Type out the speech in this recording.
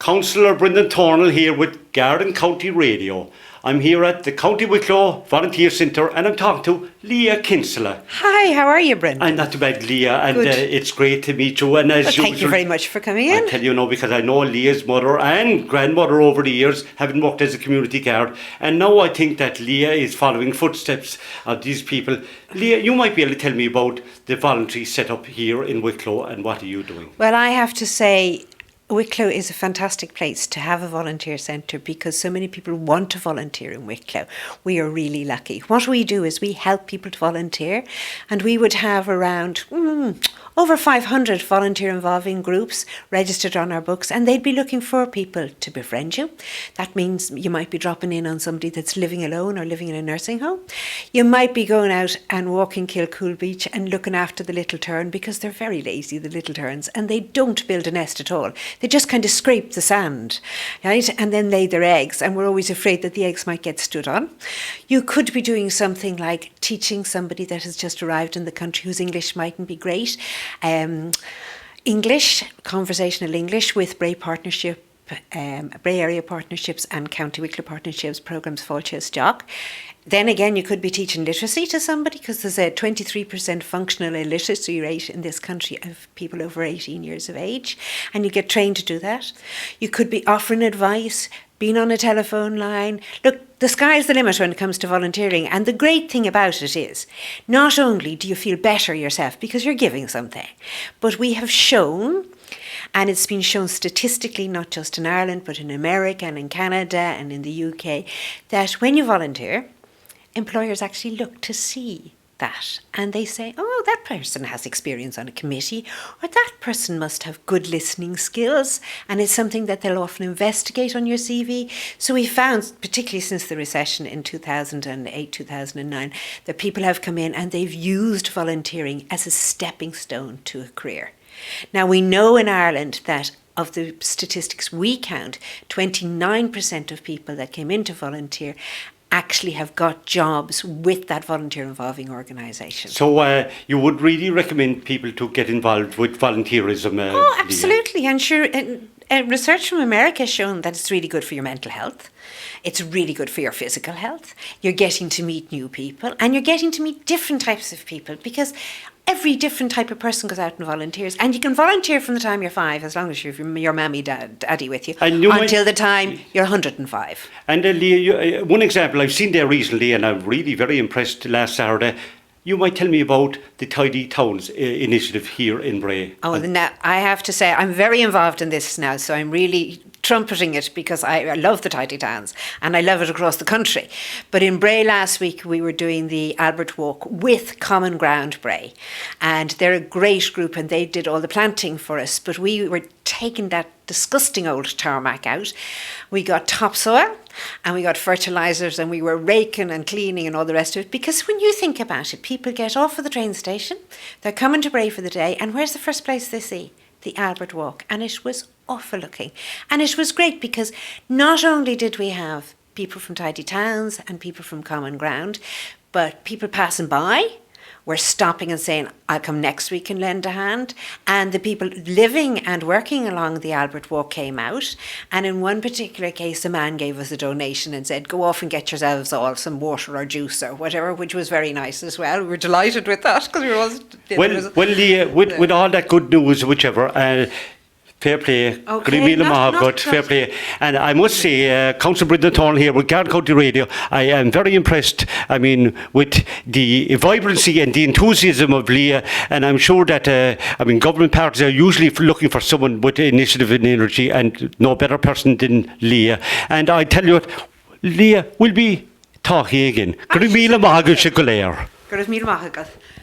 Councillor Brendan Thornhill here with Garden County Radio. I'm here at the Co.Wicklow Volunteer Centre and I'm talking to Leah Kinsella. Hi, how are you, Brendan? I'm not too bad, Leah, and it's great to meet you. And as usual, thank you very much for coming in. I tell you now, because I know Leah's mother and grandmother over the years, having worked as a community guard, and now I think that Leah is following footsteps of these people. Leah, you might be able to tell me about the voluntary setup here in Wicklow and what are you doing? Well, I have to say, Wicklow is a fantastic place to have a volunteer centre because so many people want to volunteer in Wicklow. We are really lucky. What we do is we help people to volunteer, and we would have around over 500 volunteer involving groups registered on our books, and they'd be looking for people to befriend you. That means you might be dropping in on somebody that's living alone or living in a nursing home. You might be going out and walking Kilcool Beach and looking after the little tern because they're very lazy, the little terns, and they don't build a nest at all. They just kind of scrape the sand, right, and then lay their eggs, and we're always afraid that the eggs might get stood on. You could be doing something like teaching somebody that has just arrived in the country whose English mightn't be great. English, conversational English with Bray Partnership, Bray Area Partnerships and County Wicklow Partnerships programmes Fáilte Jock. Then again, you could be teaching literacy to somebody because there's a 23% functional illiteracy rate in this country of people over 18 years of age, and you get trained to do that. You could be offering advice, being on a telephone line. Look, the sky's the limit when it comes to volunteering, and the great thing about it is not only do you feel better yourself because you're giving something, but we have shown, and it's been shown statistically, not just in Ireland, but in America and in Canada and in the UK, that when you volunteer, employers actually look to see that and they say, oh, that person has experience on a committee, or that person must have good listening skills, and it's something that they'll often investigate on your CV. So we found, particularly since the recession in 2008, 2009, that people have come in and they've used volunteering as a stepping stone to a career. Now we know in Ireland that of the statistics we count, 29% of people that came in to volunteer actually have got jobs with that volunteer involving organisation. So you would really recommend people to get involved with volunteerism? Oh, absolutely. And sure, research from America has shown that it's really good for your mental health. It's really good for your physical health. You're getting to meet new people, and you're getting to meet different types of people because every different type of person goes out and volunteers, and you can volunteer from the time you're 5, as long as you've your mammy, daddy with you, until the time you're 105. And Leah, one example I've seen there recently, and I'm really very impressed last Saturday. You might tell me about the Tidy Towns initiative here in Bray. Oh, now I have to say I'm very involved in this now, so I'm really trumpeting it because I love the Tidy Towns and I love it across the country. But in Bray last week we were doing the Albert Walk with Common Ground Bray, and they're a great group and they did all the planting for us, but we were taking that disgusting old tarmac out. We got topsoil and we got fertilisers and we were raking and cleaning and all the rest of it, because when you think about it, people get off of the train station, they're coming to Bray for the day, and where's the first place they see? The Albert Walk. And it was awful looking. And it was great because not only did we have people from Tidy Towns and people from Common Ground, but people passing by were stopping and saying, I'll come next week and lend a hand. And the people living and working along the Albert Walk came out. And in one particular case, a man gave us a donation and said, go off and get yourselves all some water or juice or whatever, which was very nice as well. We were delighted with that because we were all... Well, Leah, with all that good news, whichever... fair play, fair play. And I must say, Councillor Brendan Thornhill here with Garden County Radio, I am very impressed, with the vibrancy and the enthusiasm of Leah, and I'm sure that, government parties are usually looking for someone with initiative and energy, and no better person than Leah. And I tell you what, Leah, we'll be talking again. Good